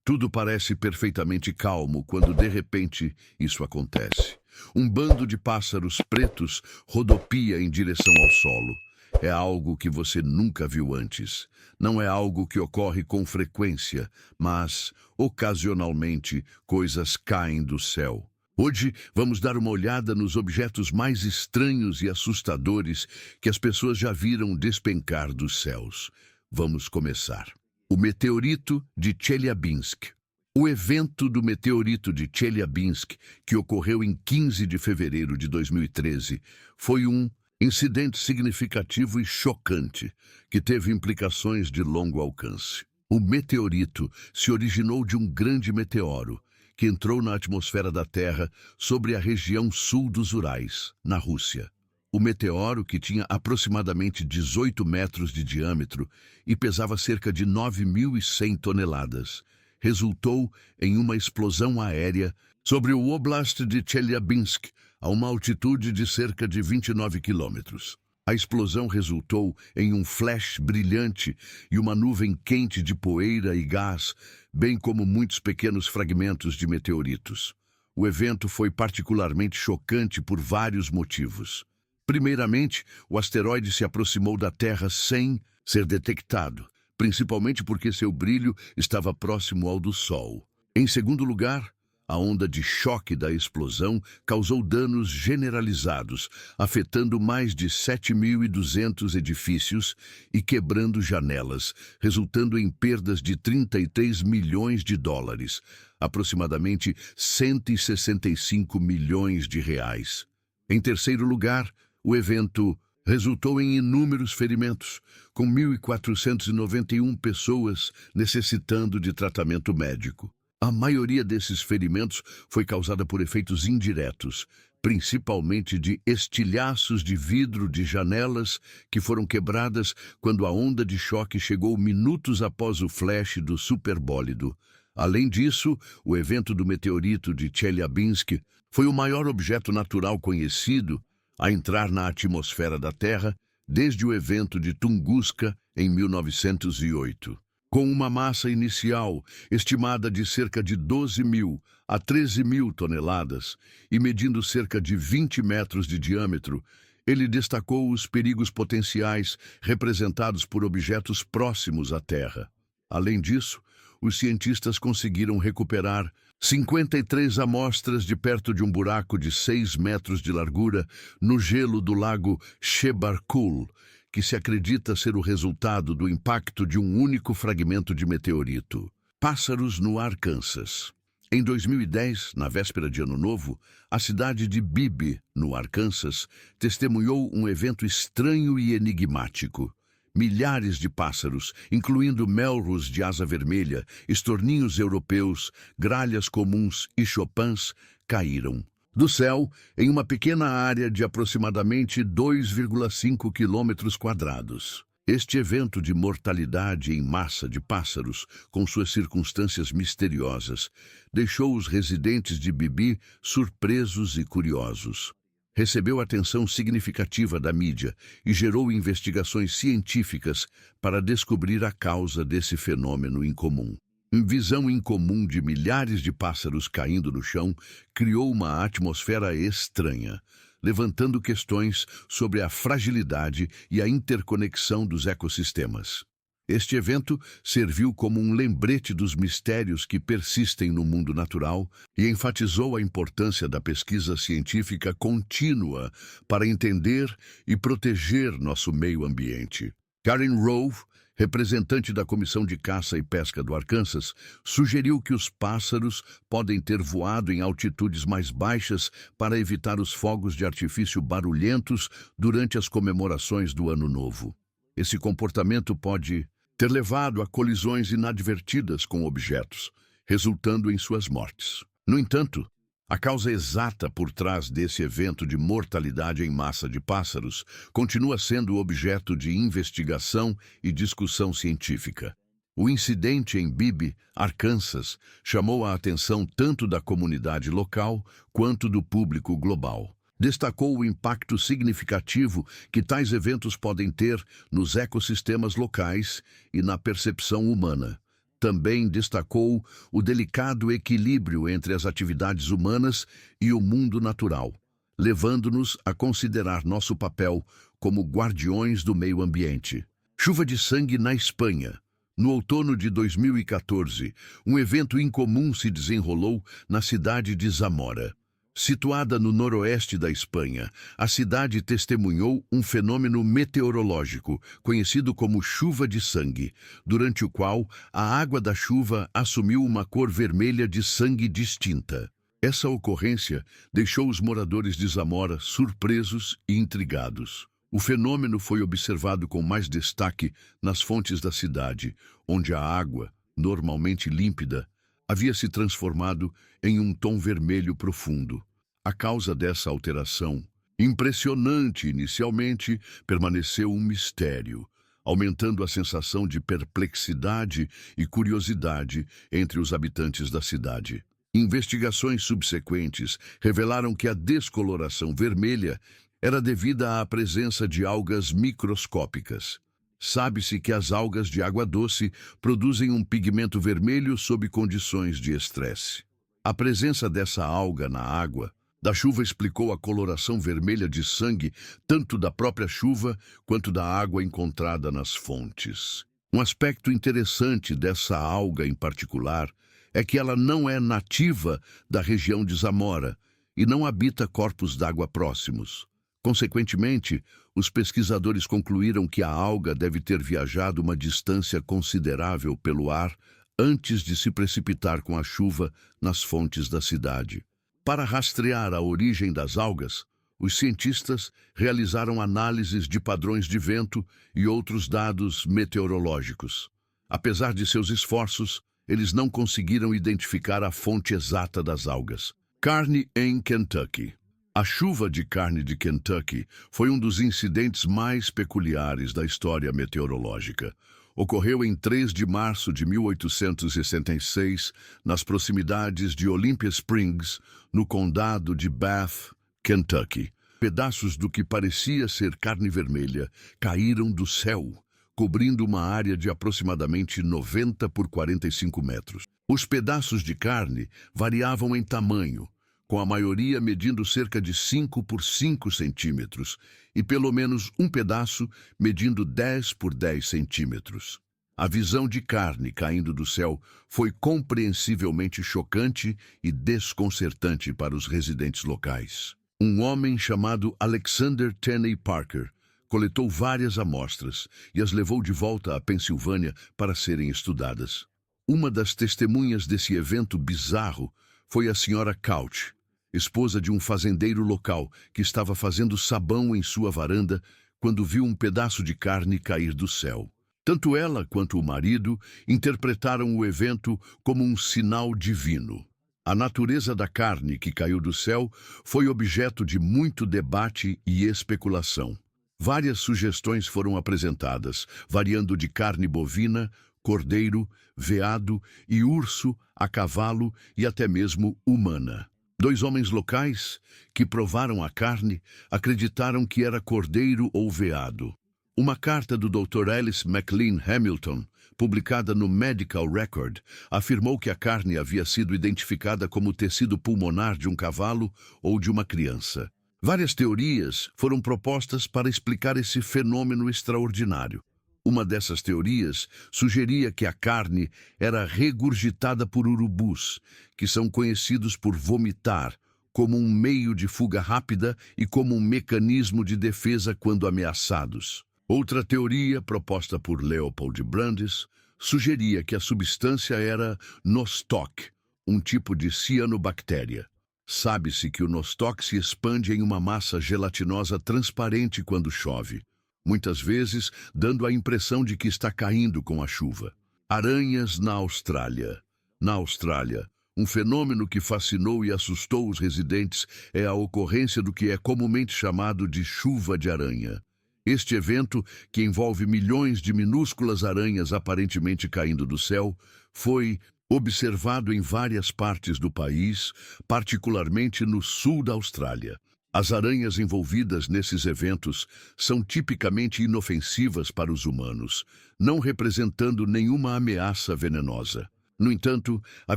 Tudo parece perfeitamente calmo quando de repente isso acontece. Um bando de pássaros pretos rodopia em direção ao solo. É algo que você nunca viu antes. Não é algo que ocorre com frequência, mas, ocasionalmente, coisas caem do céu. Hoje, vamos dar uma olhada nos objetos mais estranhos e assustadores que as pessoas já viram despencar dos céus. Vamos começar. O meteorito de Chelyabinsk. O evento do meteorito de Chelyabinsk, que ocorreu em 15 de fevereiro de 2013, foi um incidente significativo e chocante, que teve implicações de longo alcance. O meteorito se originou de um grande meteoro, que entrou na atmosfera da Terra sobre a região sul dos Urais, na Rússia. O meteoro, que tinha aproximadamente 18 metros de diâmetro e pesava cerca de 9.100 toneladas, resultou em uma explosão aérea sobre o Oblast de Chelyabinsk, a uma altitude de cerca de 29 quilômetros. A explosão resultou em um flash brilhante e uma nuvem quente de poeira e gás, bem como muitos pequenos fragmentos de meteoritos. O evento foi particularmente chocante por vários motivos. Primeiramente, o asteroide se aproximou da Terra sem ser detectado, principalmente porque seu brilho estava próximo ao do Sol. Em segundo lugar, a onda de choque da explosão causou danos generalizados, afetando mais de 7.200 edifícios e quebrando janelas, resultando em perdas de 33 milhões de dólares, aproximadamente 165 milhões de reais. Em terceiro lugar, o evento resultou em inúmeros ferimentos, com 1.491 pessoas necessitando de tratamento médico. A maioria desses ferimentos foi causada por efeitos indiretos, principalmente de estilhaços de vidro de janelas que foram quebradas quando a onda de choque chegou minutos após o flash do superbólido. Além disso, o evento do meteorito de Chelyabinsk foi o maior objeto natural conhecido a entrar na atmosfera da Terra desde o evento de Tunguska em 1908. Com uma massa inicial estimada de cerca de 12.000 a 13.000 toneladas e medindo cerca de 20 metros de diâmetro, ele destacou os perigos potenciais representados por objetos próximos à Terra. Além disso, os cientistas conseguiram recuperar 53 amostras de perto de um buraco de 6 metros de largura no gelo do lago Shebarkul, que se acredita ser o resultado do impacto de um único fragmento de meteorito. Pássaros no Arkansas. Em 2010, na véspera de Ano Novo, a cidade de Bibi, no Arkansas, testemunhou um evento estranho e enigmático. Milhares de pássaros, incluindo melros de asa vermelha, estorninhos europeus, gralhas comuns e chopins, caíram do céu em uma pequena área de aproximadamente 2,5 quilômetros quadrados. Este evento de mortalidade em massa de pássaros, com suas circunstâncias misteriosas, deixou os residentes de Bibi surpresos e curiosos. Recebeu atenção significativa da mídia e gerou investigações científicas para descobrir a causa desse fenômeno incomum. Visão incomum de milhares de pássaros caindo no chão criou uma atmosfera estranha, levantando questões sobre a fragilidade e a interconexão dos ecossistemas. Este evento serviu como um lembrete dos mistérios que persistem no mundo natural e enfatizou a importância da pesquisa científica contínua para entender e proteger nosso meio ambiente. Karen Rove, representante da Comissão de Caça e Pesca do Arkansas, sugeriu que os pássaros podem ter voado em altitudes mais baixas para evitar os fogos de artifício barulhentos durante as comemorações do Ano Novo. Esse comportamento pode ter levado a colisões inadvertidas com objetos, resultando em suas mortes. No entanto, a causa exata por trás desse evento de mortalidade em massa de pássaros continua sendo objeto de investigação e discussão científica. O incidente em Bibi, Arkansas, chamou a atenção tanto da comunidade local quanto do público global. Destacou o impacto significativo que tais eventos podem ter nos ecossistemas locais e na percepção humana, Também destacou o delicado equilíbrio entre as atividades humanas e o mundo natural, levando-nos a considerar nosso papel como guardiões do meio ambiente. Chuva de sangue na Espanha. No outono de 2014, um evento incomum se desenrolou na cidade de Zamora. Situada no noroeste da Espanha, a cidade testemunhou um fenômeno meteorológico conhecido como chuva de sangue, durante o qual a água da chuva assumiu uma cor vermelha de sangue distinta. Essa ocorrência deixou os moradores de Zamora surpresos e intrigados. O fenômeno foi observado com mais destaque nas fontes da cidade, onde a água, normalmente límpida, havia se transformado em um tom vermelho profundo. A causa dessa alteração, impressionante inicialmente, permaneceu um mistério, aumentando a sensação de perplexidade e curiosidade entre os habitantes da cidade. Investigações subsequentes revelaram que a descoloração vermelha era devida à presença de algas microscópicas. Sabe-se que as algas de água doce produzem um pigmento vermelho sob condições de estresse. A presença dessa alga na água da chuva explicou a coloração vermelha de sangue tanto da própria chuva quanto da água encontrada nas fontes. Um aspecto interessante dessa alga em particular é que ela não é nativa da região de Zamora e não habita corpos d'água próximos. Consequentemente, os pesquisadores concluíram que a alga deve ter viajado uma distância considerável pelo ar antes de se precipitar com a chuva nas fontes da cidade. Para rastrear a origem das algas, os cientistas realizaram análises de padrões de vento e outros dados meteorológicos. Apesar de seus esforços, eles não conseguiram identificar a fonte exata das algas. Carne em Kentucky. A chuva de carne de Kentucky foi um dos incidentes mais peculiares da história meteorológica. Ocorreu em 3 de março de 1866, nas proximidades de Olympia Springs, no condado de Bath, Kentucky. Pedaços do que parecia ser carne vermelha caíram do céu, cobrindo uma área de aproximadamente 90 por 45 metros. Os pedaços de carne variavam em tamanho, com a maioria medindo cerca de 5 por 5 centímetros e pelo menos um pedaço medindo 10 por 10 centímetros. A visão de carne caindo do céu foi compreensivelmente chocante e desconcertante para os residentes locais. Um homem chamado Alexander Tenney Parker coletou várias amostras e as levou de volta à Pensilvânia para serem estudadas. Uma das testemunhas desse evento bizarro foi a senhora Couch, esposa de um fazendeiro local que estava fazendo sabão em sua varanda quando viu um pedaço de carne cair do céu. Tanto ela quanto o marido interpretaram o evento como um sinal divino. A natureza da carne que caiu do céu foi objeto de muito debate e especulação. Várias sugestões foram apresentadas, variando de carne bovina, cordeiro, veado e urso a cavalo e até mesmo humana. 2 homens locais, que provaram a carne, acreditaram que era cordeiro ou veado. Uma carta do Dr. Alice McLean Hamilton, publicada no Medical Record, afirmou que a carne havia sido identificada como tecido pulmonar de um cavalo ou de uma criança. Várias teorias foram propostas para explicar esse fenômeno extraordinário. Uma dessas teorias sugeria que a carne era regurgitada por urubus, que são conhecidos por vomitar, como um meio de fuga rápida e como um mecanismo de defesa quando ameaçados. Outra teoria, proposta por Leopold Brandes, sugeria que a substância era nostoc, um tipo de cianobactéria. Sabe-se que o nostoc se expande em uma massa gelatinosa transparente quando chove, muitas vezes dando a impressão de que está caindo com a chuva. Aranhas na Austrália. Na Austrália, um fenômeno que fascinou e assustou os residentes é a ocorrência do que é comumente chamado de chuva de aranha. Este evento, que envolve milhões de minúsculas aranhas aparentemente caindo do céu, foi observado em várias partes do país, particularmente no sul da Austrália. As aranhas envolvidas nesses eventos são tipicamente inofensivas para os humanos, não representando nenhuma ameaça venenosa. No entanto, a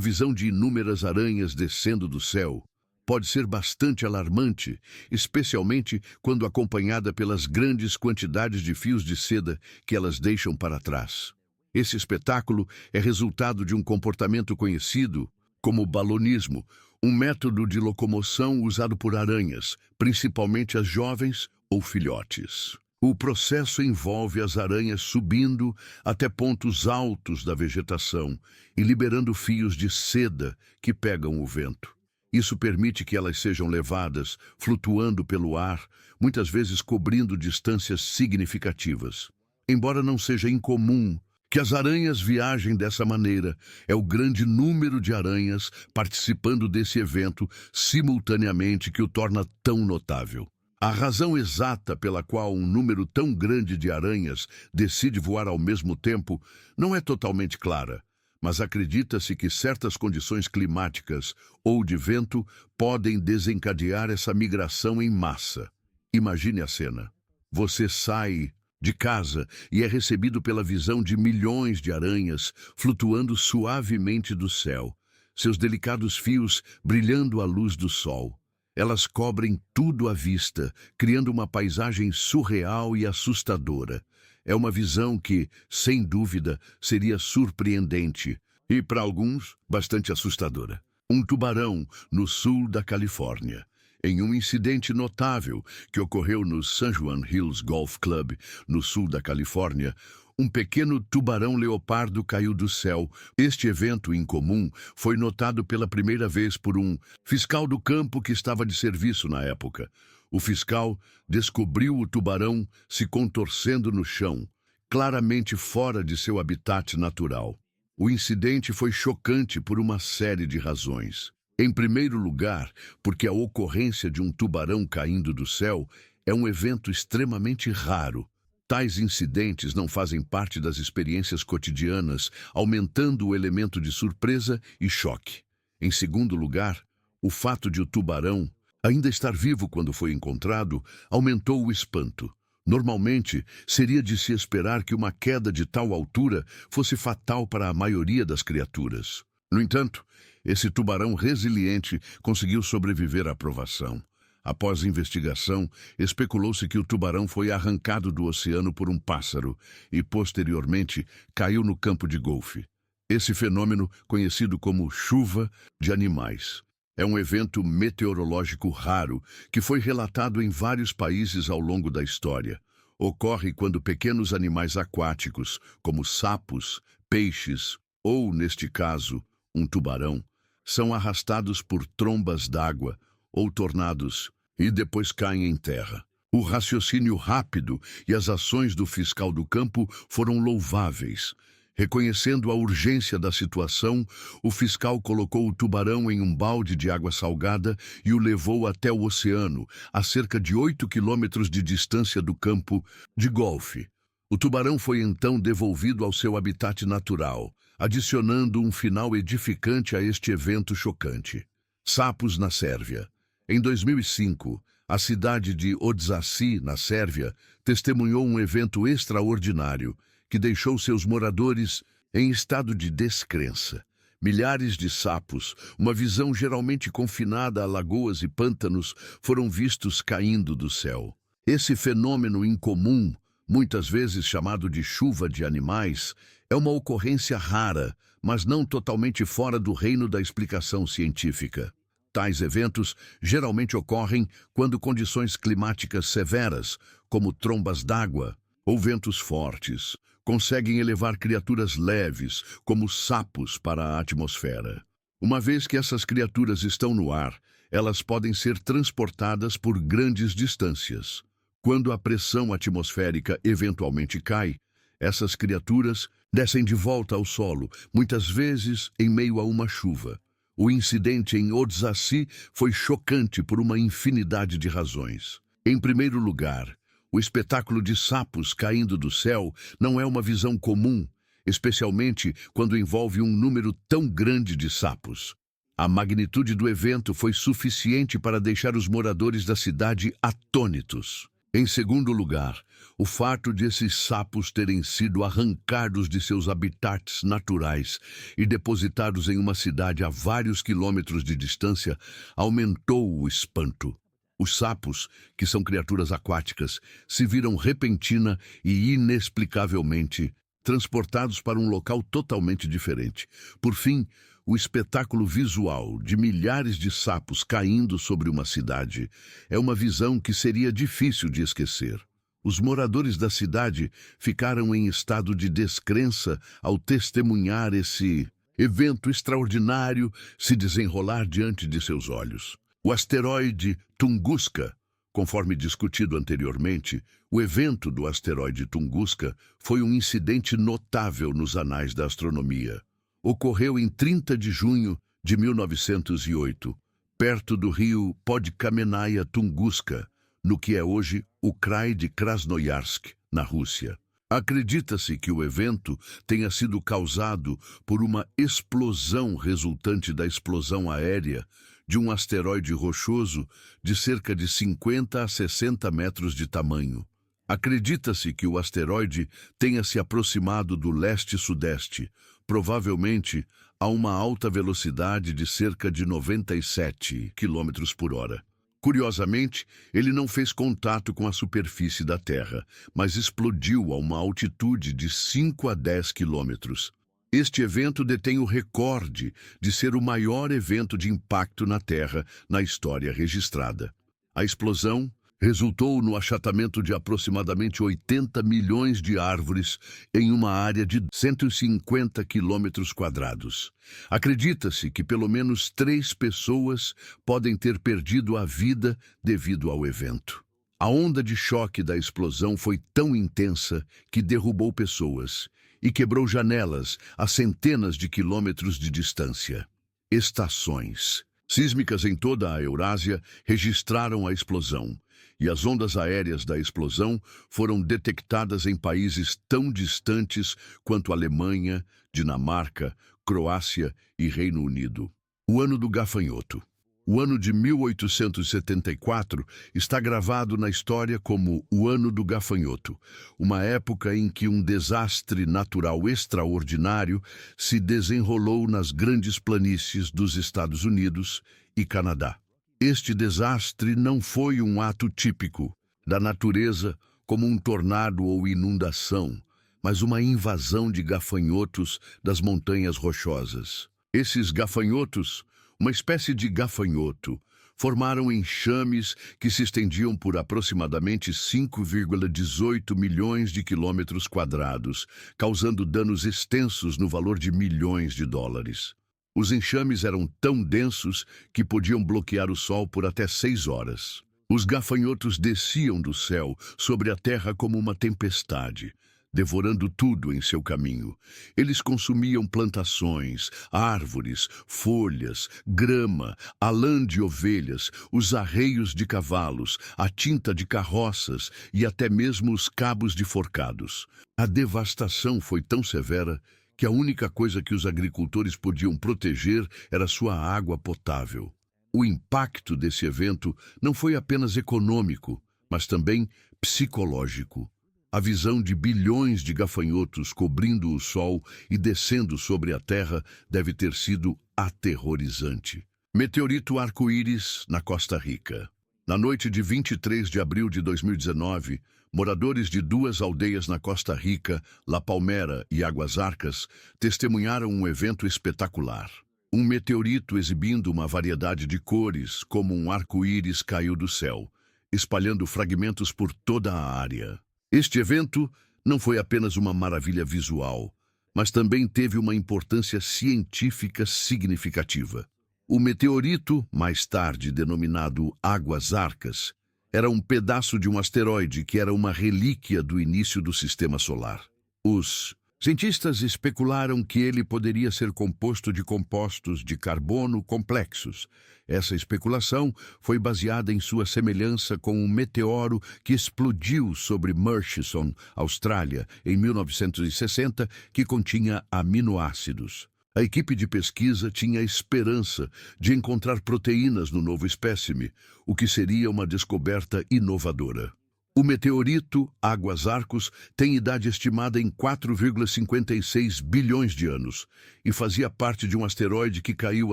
visão de inúmeras aranhas descendo do céu pode ser bastante alarmante, especialmente quando acompanhada pelas grandes quantidades de fios de seda que elas deixam para trás. Esse espetáculo é resultado de um comportamento conhecido como balonismo, um método de locomoção usado por aranhas, principalmente as jovens ou filhotes. O processo envolve as aranhas subindo até pontos altos da vegetação e liberando fios de seda que pegam o vento. Isso permite que elas sejam levadas, flutuando pelo ar, muitas vezes cobrindo distâncias significativas. Embora não seja incomum que as aranhas viajem dessa maneira, é o grande número de aranhas participando desse evento simultaneamente que o torna tão notável. A razão exata pela qual um número tão grande de aranhas decide voar ao mesmo tempo não é totalmente clara, mas acredita-se que certas condições climáticas ou de vento podem desencadear essa migração em massa. Imagine a cena. Você sai de casa e é recebido pela visão de milhões de aranhas flutuando suavemente do céu, seus delicados fios brilhando à luz do sol. Elas cobrem tudo à vista, criando uma paisagem surreal e assustadora. É uma visão que, sem dúvida, seria surpreendente e, para alguns, bastante assustadora. Um tubarão no sul da Califórnia. Em um incidente notável que ocorreu no San Juan Hills Golf Club, no sul da Califórnia, um pequeno tubarão-leopardo caiu do céu. Este evento incomum foi notado pela primeira vez por um fiscal do campo que estava de serviço na época. O fiscal descobriu o tubarão se contorcendo no chão, claramente fora de seu habitat natural. O incidente foi chocante por uma série de razões. Em primeiro lugar, porque a ocorrência de um tubarão caindo do céu é um evento extremamente raro. Tais incidentes não fazem parte das experiências cotidianas, aumentando o elemento de surpresa e choque. Em segundo lugar, o fato de o tubarão ainda estar vivo quando foi encontrado aumentou o espanto. Normalmente, seria de se esperar que uma queda de tal altura fosse fatal para a maioria das criaturas. No entanto, esse tubarão resiliente conseguiu sobreviver à provação. Após investigação, especulou-se que o tubarão foi arrancado do oceano por um pássaro e, posteriormente, caiu no campo de golfe. Esse fenômeno, conhecido como chuva de animais, é um evento meteorológico raro que foi relatado em vários países ao longo da história. Ocorre quando pequenos animais aquáticos, como sapos, peixes ou, neste caso, um tubarão, são arrastados por trombas d'água ou tornados e depois caem em terra. O raciocínio rápido e as ações do fiscal do campo foram louváveis. Reconhecendo a urgência da situação, o fiscal colocou o tubarão em um balde de água salgada e o levou até o oceano, a cerca de 8 quilômetros de distância do campo de golfe. O tubarão foi então devolvido ao seu habitat natural, adicionando um final edificante a este evento chocante. Sapos na Sérvia. Em 2005, a cidade de Odžaci, na Sérvia, testemunhou um evento extraordinário que deixou seus moradores em estado de descrença. Milhares de sapos, uma visão geralmente confinada a lagoas e pântanos, foram vistos caindo do céu. Esse fenômeno incomum, muitas vezes chamado de chuva de animais, é uma ocorrência rara, mas não totalmente fora do reino da explicação científica. Tais eventos geralmente ocorrem quando condições climáticas severas, como trombas d'água ou ventos fortes, conseguem elevar criaturas leves, como sapos, para a atmosfera. Uma vez que essas criaturas estão no ar, elas podem ser transportadas por grandes distâncias. Quando a pressão atmosférica eventualmente cai, essas criaturas descem de volta ao solo, muitas vezes em meio a uma chuva. O incidente em Odžaci foi chocante por uma infinidade de razões. Em primeiro lugar, o espetáculo de sapos caindo do céu não é uma visão comum, especialmente quando envolve um número tão grande de sapos. A magnitude do evento foi suficiente para deixar os moradores da cidade atônitos. Em segundo lugar, o fato de esses sapos terem sido arrancados de seus habitats naturais e depositados em uma cidade a vários quilômetros de distância aumentou o espanto. Os sapos, que são criaturas aquáticas, se viram repentina e inexplicavelmente transportados para um local totalmente diferente. Por fim, o espetáculo visual de milhares de sapos caindo sobre uma cidade é uma visão que seria difícil de esquecer. Os moradores da cidade ficaram em estado de descrença ao testemunhar esse evento extraordinário se desenrolar diante de seus olhos. O asteroide Tunguska, conforme discutido anteriormente, o evento do asteroide Tunguska foi um incidente notável nos anais da astronomia. Ocorreu em 30 de junho de 1908, perto do rio Podkamenaya Tunguska, no que é hoje o Krai de Krasnoyarsk, na Rússia. Acredita-se que o evento tenha sido causado por uma explosão resultante da explosão aérea de um asteroide rochoso de cerca de 50 a 60 metros de tamanho. Acredita-se que o asteroide tenha se aproximado do leste-sudeste, provavelmente a uma alta velocidade de cerca de 97 km por hora. Curiosamente, ele não fez contato com a superfície da Terra, mas explodiu a uma altitude de 5 a 10 quilômetros. Este evento detém o recorde de ser o maior evento de impacto na Terra na história registrada. A explosão resultou no achatamento de aproximadamente 80 milhões de árvores em uma área de 150 quilômetros quadrados. Acredita-se que pelo menos 3 pessoas podem ter perdido a vida devido ao evento. A onda de choque da explosão foi tão intensa que derrubou pessoas e quebrou janelas a centenas de quilômetros de distância. Estações sísmicas em toda a Eurásia registraram a explosão, e as ondas aéreas da explosão foram detectadas em países tão distantes quanto Alemanha, Dinamarca, Croácia e Reino Unido. O ano do gafanhoto. O ano de 1874 está gravado na história como o ano do gafanhoto, uma época em que um desastre natural extraordinário se desenrolou nas grandes planícies dos Estados Unidos e Canadá. Este desastre não foi um ato típico da natureza como um tornado ou inundação, mas uma invasão de gafanhotos das montanhas rochosas. Esses gafanhotos, uma espécie de gafanhoto, formaram enxames que se estendiam por aproximadamente 5,18 milhões de quilômetros quadrados, causando danos extensos no valor de milhões de dólares. Os enxames eram tão densos que podiam bloquear o sol por até 6 horas. Os gafanhotos desciam do céu sobre a terra como uma tempestade, devorando tudo em seu caminho. Eles consumiam plantações, árvores, folhas, grama, a lã de ovelhas, os arreios de cavalos, a tinta de carroças e até mesmo os cabos de forcados. A devastação foi tão severa que a única coisa que os agricultores podiam proteger era sua água potável. O impacto desse evento não foi apenas econômico, mas também psicológico. A visão de bilhões de gafanhotos cobrindo o sol e descendo sobre a terra deve ter sido aterrorizante. Meteorito arco-íris na Costa Rica. Na noite de 23 de abril de 2019, moradores de 2 aldeias na Costa Rica, La Palmera e Águas Arcas, testemunharam um evento espetacular. Um meteorito exibindo uma variedade de cores, como um arco-íris, caiu do céu, espalhando fragmentos por toda a área. Este evento não foi apenas uma maravilha visual, mas também teve uma importância científica significativa. O meteorito, mais tarde denominado Águas Arcas, era um pedaço de um asteroide que era uma relíquia do início do Sistema Solar. Os cientistas especularam que ele poderia ser composto de compostos de carbono complexos. Essa especulação foi baseada em sua semelhança com um meteoro que explodiu sobre Murchison, Austrália, em 1960, que continha aminoácidos. A equipe de pesquisa tinha a esperança de encontrar proteínas no novo espécime, o que seria uma descoberta inovadora. O meteorito Águas Arcos tem idade estimada em 4,56 bilhões de anos e fazia parte de um asteroide que caiu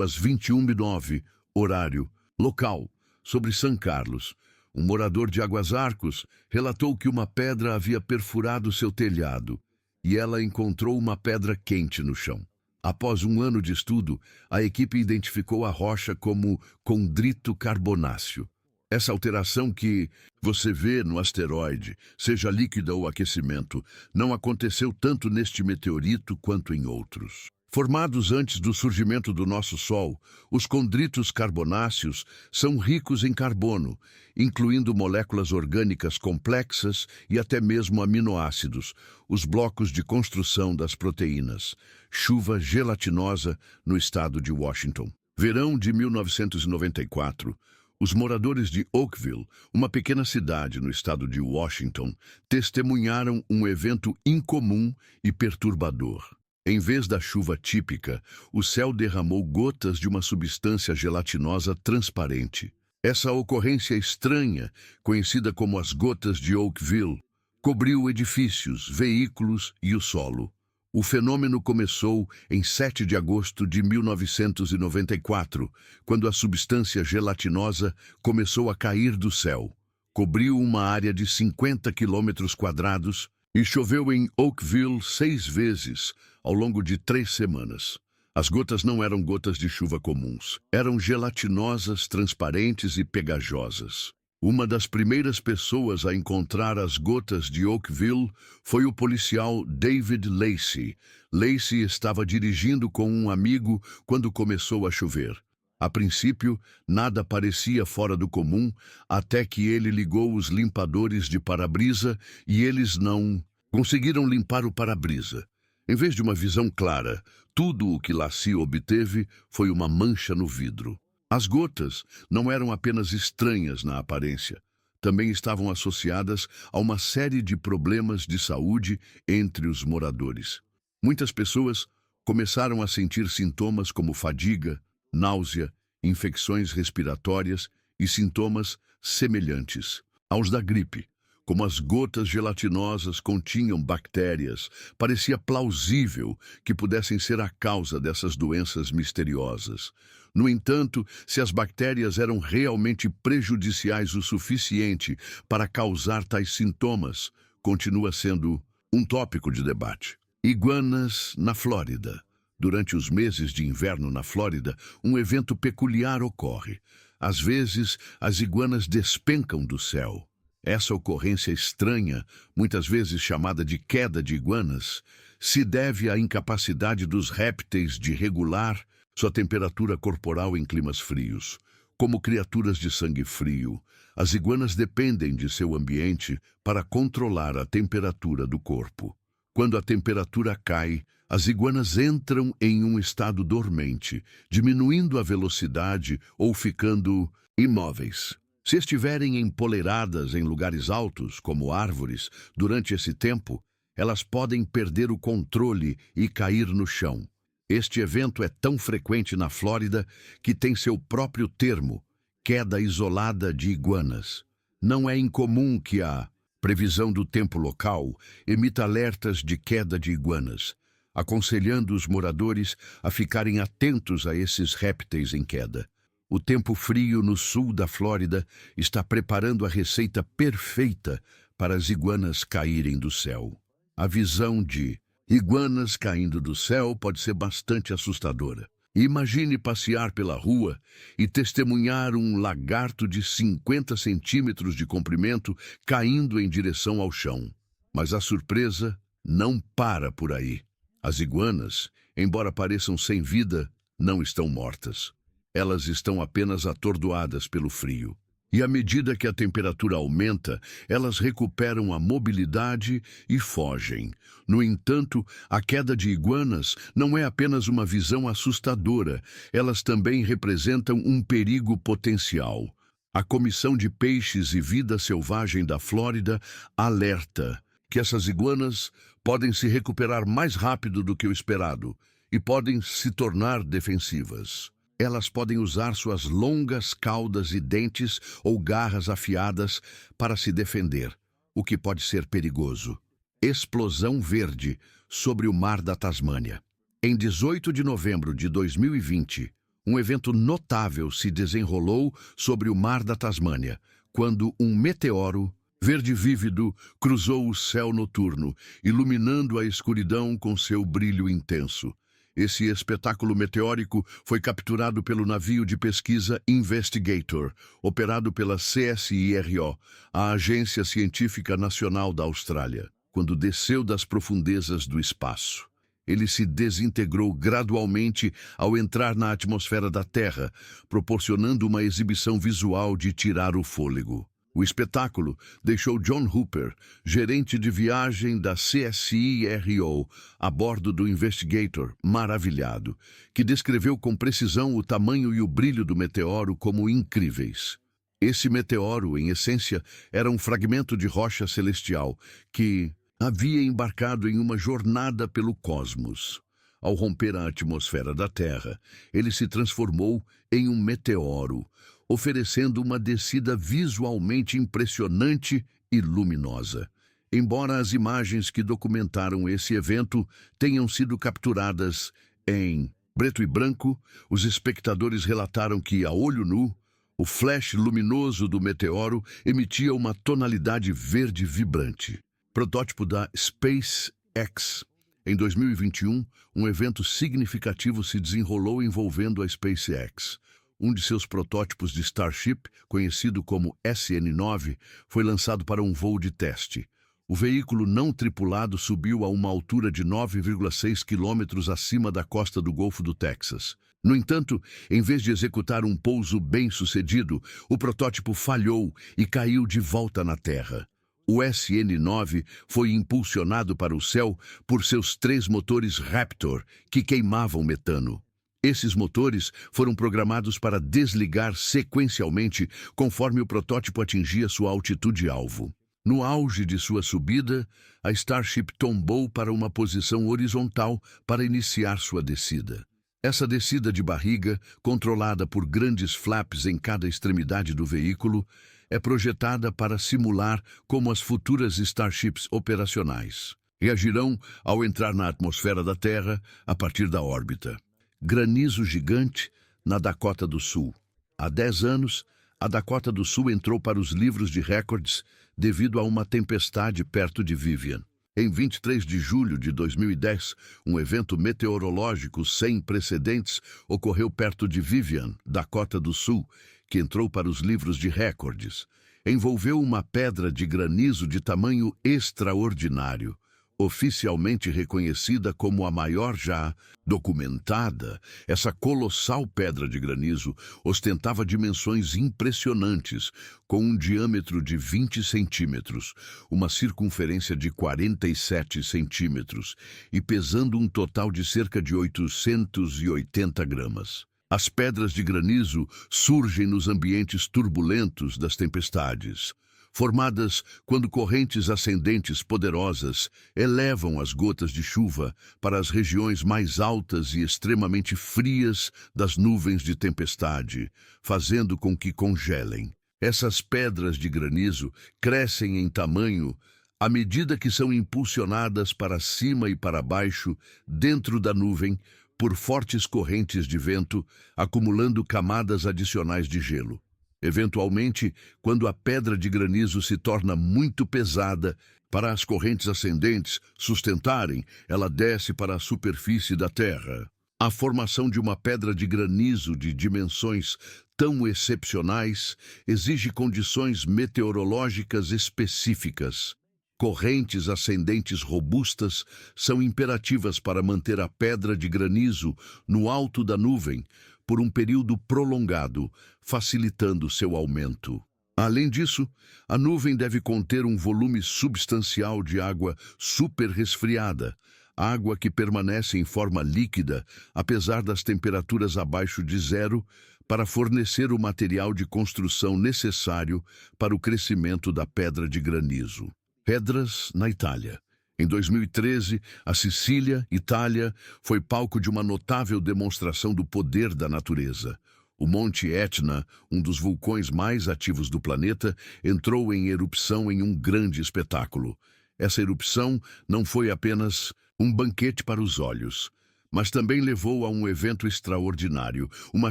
às 21h09, horário local, sobre São Carlos. Um morador de Águas Arcos relatou que uma pedra havia perfurado seu telhado e ela encontrou uma pedra quente no chão. Após um ano de estudo, a equipe identificou a rocha como condrito carbonáceo. Essa alteração que você vê no asteroide, seja líquida ou aquecimento, não aconteceu tanto neste meteorito quanto em outros. Formados antes do surgimento do nosso Sol, os condritos carbonáceos são ricos em carbono, incluindo moléculas orgânicas complexas e até mesmo aminoácidos, os blocos de construção das proteínas. Chuva gelatinosa no estado de Washington. Verão de 1994. Os moradores de Oakville, uma pequena cidade no estado de Washington, testemunharam um evento incomum e perturbador. Em vez da chuva típica, o céu derramou gotas de uma substância gelatinosa transparente. Essa ocorrência estranha, conhecida como as gotas de Oakville, cobriu edifícios, veículos e o solo. O fenômeno começou em 7 de agosto de 1994, quando a substância gelatinosa começou a cair do céu. Cobriu uma área de 50 quilômetros quadrados e choveu em Oakville 6 vezes ao longo de 3 semanas. As gotas não eram gotas de chuva comuns. Eram gelatinosas, transparentes e pegajosas. Uma das primeiras pessoas a encontrar as gotas de Oakville foi o policial David Lacey. Lacey estava dirigindo com um amigo quando começou a chover. A princípio, nada parecia fora do comum, até que ele ligou os limpadores de para-brisa e eles não conseguiram limpar o para-brisa. Em vez de uma visão clara, tudo o que Lacey obteve foi uma mancha no vidro. As gotas não eram apenas estranhas na aparência, também estavam associadas a uma série de problemas de saúde entre os moradores. Muitas pessoas começaram a sentir sintomas como fadiga, náusea, infecções respiratórias e sintomas semelhantes aos da gripe. Como as gotas gelatinosas continham bactérias, parecia plausível que pudessem ser a causa dessas doenças misteriosas. No entanto, se as bactérias eram realmente prejudiciais o suficiente para causar tais sintomas, continua sendo um tópico de debate. Iguanas na Flórida. Durante os meses de inverno na Flórida, um evento peculiar ocorre. Às vezes, as iguanas despencam do céu. Essa ocorrência estranha, muitas vezes chamada de queda de iguanas, se deve à incapacidade dos répteis de regular sua temperatura corporal em climas frios. Como criaturas de sangue frio, as iguanas dependem de seu ambiente para controlar a temperatura do corpo. Quando a temperatura cai, as iguanas entram em um estado dormente, diminuindo a velocidade ou ficando imóveis. Se estiverem empoleiradas em lugares altos, como árvores, durante esse tempo, elas podem perder o controle e cair no chão. Este evento é tão frequente na Flórida que tem seu próprio termo, queda isolada de iguanas. Não é incomum que a previsão do tempo local emita alertas de queda de iguanas, aconselhando os moradores a ficarem atentos a esses répteis em queda. O tempo frio no sul da Flórida está preparando a receita perfeita para as iguanas caírem do céu. A visão de iguanas caindo do céu pode ser bastante assustadora. Imagine passear pela rua e testemunhar um lagarto de 50 centímetros de comprimento caindo em direção ao chão. Mas a surpresa não para por aí. As iguanas, embora pareçam sem vida, não estão mortas. Elas estão apenas atordoadas pelo frio. E à medida que a temperatura aumenta, elas recuperam a mobilidade e fogem. No entanto, a queda de iguanas não é apenas uma visão assustadora, elas também representam um perigo potencial. A Comissão de Peixes e Vida Selvagem da Flórida alerta que essas iguanas podem se recuperar mais rápido do que o esperado e podem se tornar defensivas. Elas podem usar suas longas caudas e dentes ou garras afiadas para se defender, o que pode ser perigoso. Explosão verde sobre o Mar da Tasmânia. Em 18 de novembro de 2020, um evento notável se desenrolou sobre o Mar da Tasmânia, quando um meteoro verde vívido cruzou o céu noturno, iluminando a escuridão com seu brilho intenso. Esse espetáculo meteórico foi capturado pelo navio de pesquisa Investigator, operado pela CSIRO, a Agência Científica Nacional da Austrália, quando desceu das profundezas do espaço. Ele se desintegrou gradualmente ao entrar na atmosfera da Terra, proporcionando uma exibição visual de tirar o fôlego. O espetáculo deixou John Hooper, gerente de viagem da CSIRO, a bordo do Investigator, maravilhado, que descreveu com precisão o tamanho e o brilho do meteoro como incríveis. Esse meteoro, em essência, era um fragmento de rocha celestial que havia embarcado em uma jornada pelo cosmos. Ao romper a atmosfera da Terra, ele se transformou em um meteoro, oferecendo uma descida visualmente impressionante e luminosa. Embora as imagens que documentaram esse evento tenham sido capturadas em preto e branco, os espectadores relataram que, a olho nu, o flash luminoso do meteoro emitia uma tonalidade verde vibrante. Protótipo da SpaceX. Em 2021, um evento significativo se desenrolou envolvendo a SpaceX. Um de seus protótipos de Starship, conhecido como SN9, foi lançado para um voo de teste. O veículo não tripulado subiu a uma altura de 9,6 quilômetros acima da costa do Golfo do Texas. No entanto, em vez de executar um pouso bem-sucedido, o protótipo falhou e caiu de volta na Terra. O SN9 foi impulsionado para o céu por seus 3 motores Raptor, que queimavam metano. Esses motores foram programados para desligar sequencialmente conforme o protótipo atingia sua altitude-alvo. No auge de sua subida, a Starship tombou para uma posição horizontal para iniciar sua descida. Essa descida de barriga, controlada por grandes flaps em cada extremidade do veículo, é projetada para simular como as futuras Starships operacionais reagirão ao entrar na atmosfera da Terra a partir da órbita. Granizo gigante na Dakota do Sul. Há 10 anos, a Dakota do Sul entrou para os livros de recordes devido a uma tempestade perto de Vivian. Em 23 de julho de 2010, um evento meteorológico sem precedentes ocorreu perto de Vivian, Dakota do Sul, que entrou para os livros de recordes. Envolveu uma pedra de granizo de tamanho extraordinário, oficialmente reconhecida como a maior já documentada. Essa colossal pedra de granizo ostentava dimensões impressionantes, com um diâmetro de 20 centímetros, uma circunferência de 47 centímetros e pesando um total de cerca de 880 gramas. As pedras de granizo surgem nos ambientes turbulentos das tempestades, formadas quando correntes ascendentes poderosas elevam as gotas de chuva para as regiões mais altas e extremamente frias das nuvens de tempestade, fazendo com que congelem. Essas pedras de granizo crescem em tamanho à medida que são impulsionadas para cima e para baixo dentro da nuvem por fortes correntes de vento, acumulando camadas adicionais de gelo. Eventualmente, quando a pedra de granizo se torna muito pesada para as correntes ascendentes sustentarem, ela desce para a superfície da Terra. A formação de uma pedra de granizo de dimensões tão excepcionais exige condições meteorológicas específicas. Correntes ascendentes robustas são imperativas para manter a pedra de granizo no alto da nuvem por um período prolongado, facilitando seu aumento. Além disso, a nuvem deve conter um volume substancial de água superresfriada, água que permanece em forma líquida, apesar das temperaturas abaixo de zero, para fornecer o material de construção necessário para o crescimento da pedra de granizo. Pedras na Itália. Em 2013, a Sicília, Itália, foi palco de uma notável demonstração do poder da natureza. O Monte Etna, um dos vulcões mais ativos do planeta, entrou em erupção em um grande espetáculo. Essa erupção não foi apenas um banquete para os olhos, mas também levou a um evento extraordinário, uma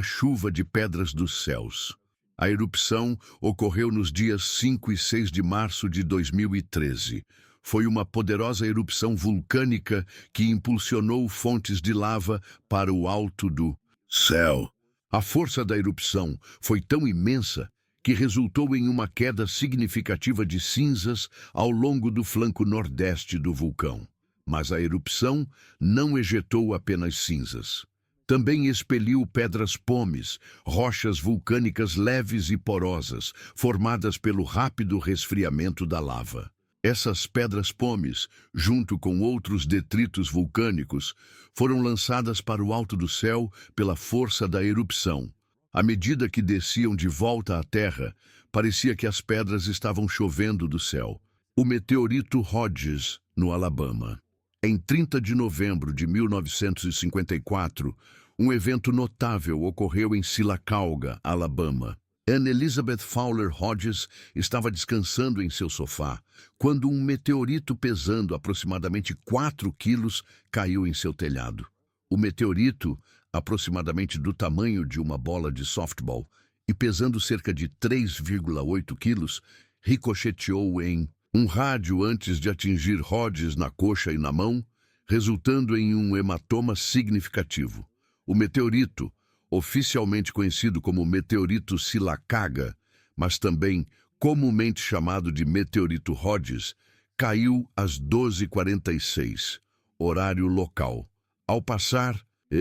chuva de pedras dos céus. A erupção ocorreu nos dias 5 e 6 de março de 2013. Foi uma poderosa erupção vulcânica que impulsionou fontes de lava para o alto do céu. A força da erupção foi tão imensa que resultou em uma queda significativa de cinzas ao longo do flanco nordeste do vulcão. Mas a erupção não ejetou apenas cinzas. Também expeliu pedras pomes, rochas vulcânicas leves e porosas, formadas pelo rápido resfriamento da lava. Essas pedras pomes, junto com outros detritos vulcânicos, foram lançadas para o alto do céu pela força da erupção. À medida que desciam de volta à Terra, parecia que as pedras estavam chovendo do céu. O meteorito Hodges, no Alabama. Em 30 de novembro de 1954, um evento notável ocorreu em Sylacauga, Alabama. Anne Elizabeth Fowler Hodges estava descansando em seu sofá quando um meteorito pesando aproximadamente 4 quilos caiu em seu telhado. O meteorito, aproximadamente do tamanho de uma bola de softball e pesando cerca de 3,8 quilos, ricocheteou em um rádio antes de atingir Hodges na coxa e na mão, resultando em um hematoma significativo. O meteorito, oficialmente conhecido como meteorito Sylacauga, mas também comumente chamado de meteorito Hodges, caiu às 12h46, horário local. Ao passar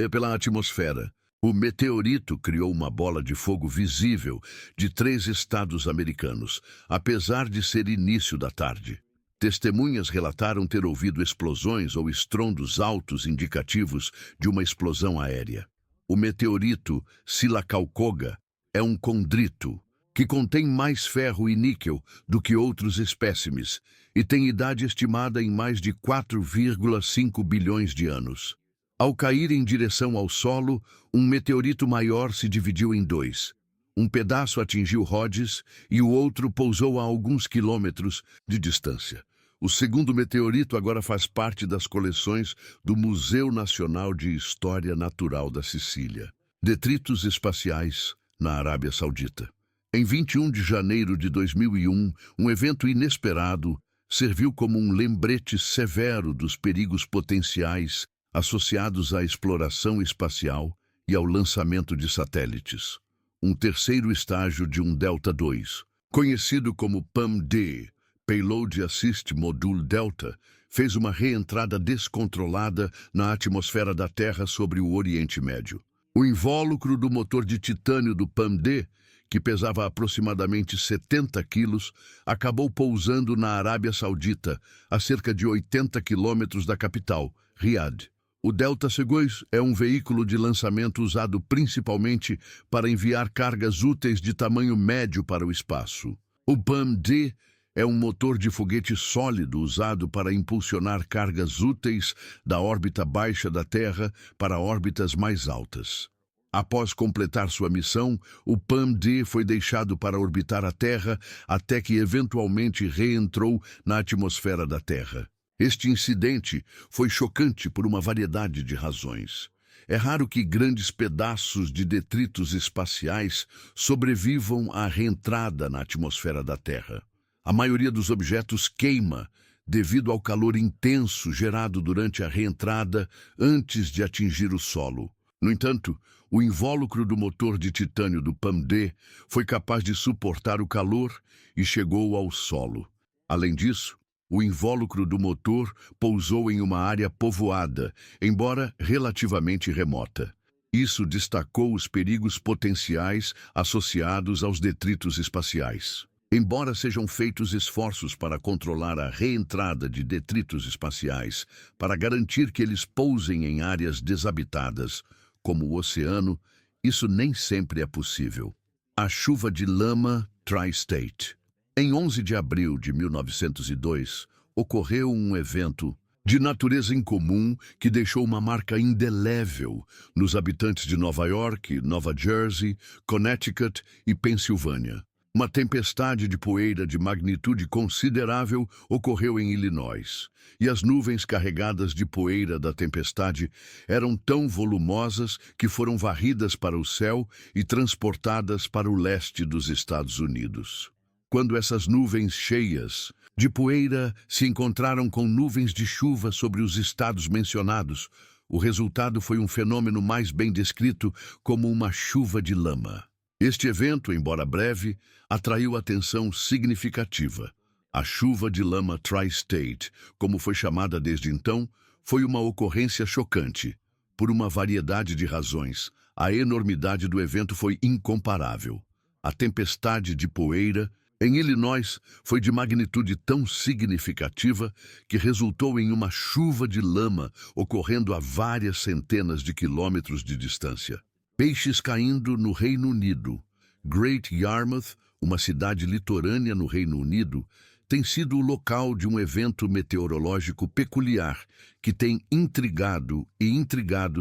pela atmosfera, o meteorito criou uma bola de fogo visível de 3 estados americanos, apesar de ser início da tarde. Testemunhas relataram ter ouvido explosões ou estrondos altos indicativos de uma explosão aérea. O meteorito Sylacauga é um condrito que contém mais ferro e níquel do que outros espécimes e tem idade estimada em mais de 4,5 bilhões de anos. Ao cair em direção ao solo, um meteorito maior se dividiu em 2. Um pedaço atingiu Hodges e o outro pousou a alguns quilômetros de distância. O segundo meteorito agora faz parte das coleções do Museu Nacional de História Natural da Sicília. Detritos espaciais na Arábia Saudita. Em 21 de janeiro de 2001, um evento inesperado serviu como um lembrete severo dos perigos potenciais associados à exploração espacial e ao lançamento de satélites. Um terceiro estágio de um Delta II, conhecido como PAM-D, Payload Assist Module Delta, fez uma reentrada descontrolada na atmosfera da Terra sobre o Oriente Médio. O invólucro do motor de titânio do PAM-D, que pesava aproximadamente 70 quilos, acabou pousando na Arábia Saudita, a cerca de 80 quilômetros da capital, Riad. O Delta II é um veículo de lançamento usado principalmente para enviar cargas úteis de tamanho médio para o espaço. O PAM-D é um motor de foguete sólido usado para impulsionar cargas úteis da órbita baixa da Terra para órbitas mais altas. Após completar sua missão, o PAM-D foi deixado para orbitar a Terra até que eventualmente reentrou na atmosfera da Terra. Este incidente foi chocante por uma variedade de razões. É raro que grandes pedaços de detritos espaciais sobrevivam à reentrada na atmosfera da Terra. A maioria dos objetos queima devido ao calor intenso gerado durante a reentrada antes de atingir o solo. No entanto, o invólucro do motor de titânio do PAM-D foi capaz de suportar o calor e chegou ao solo. Além disso, o invólucro do motor pousou em uma área povoada, embora relativamente remota. Isso destacou os perigos potenciais associados aos detritos espaciais. Embora sejam feitos esforços para controlar a reentrada de detritos espaciais, para garantir que eles pousem em áreas desabitadas, como o oceano, isso nem sempre é possível. A chuva de lama Tri-State. Em 11 de abril de 1902, ocorreu um evento de natureza incomum que deixou uma marca indelével nos habitantes de Nova York, Nova Jersey, Connecticut e Pensilvânia. Uma tempestade de poeira de magnitude considerável ocorreu em Illinois, e as nuvens carregadas de poeira da tempestade eram tão volumosas que foram varridas para o céu e transportadas para o leste dos Estados Unidos. Quando essas nuvens cheias de poeira se encontraram com nuvens de chuva sobre os estados mencionados, o resultado foi um fenômeno mais bem descrito como uma chuva de lama. Este evento, embora breve, atraiu atenção significativa. A chuva de lama Tri-State, como foi chamada desde então, foi uma ocorrência chocante. Por uma variedade de razões, a enormidade do evento foi incomparável. A tempestade de poeira em Illinois foi de magnitude tão significativa que resultou em uma chuva de lama ocorrendo a várias centenas de quilômetros de distância. Peixes caindo no Reino Unido. Great Yarmouth, uma cidade litorânea no Reino Unido, tem sido o local de um evento meteorológico peculiar que tem intrigado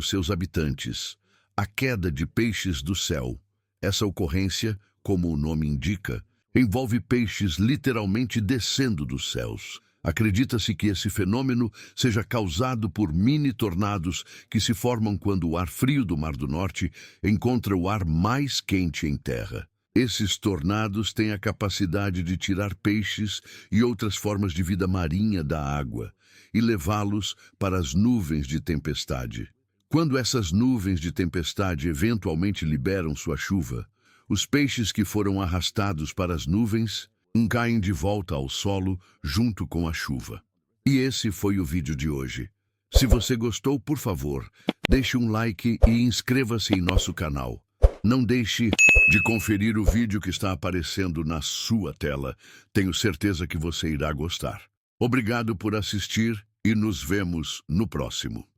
seus habitantes. A queda de peixes do céu. Essa ocorrência, como o nome indica, envolve peixes literalmente descendo dos céus. Acredita-se que esse fenômeno seja causado por mini-tornados que se formam quando o ar frio do Mar do Norte encontra o ar mais quente em terra. Esses tornados têm a capacidade de tirar peixes e outras formas de vida marinha da água e levá-los para as nuvens de tempestade. Quando essas nuvens de tempestade eventualmente liberam sua chuva, os peixes que foram arrastados para as nuvens caem de volta ao solo junto com a chuva. E esse foi o vídeo de hoje. Se você gostou, por favor, deixe um like e inscreva-se em nosso canal. Não deixe de conferir o vídeo que está aparecendo na sua tela. Tenho certeza que você irá gostar. Obrigado por assistir e nos vemos no próximo.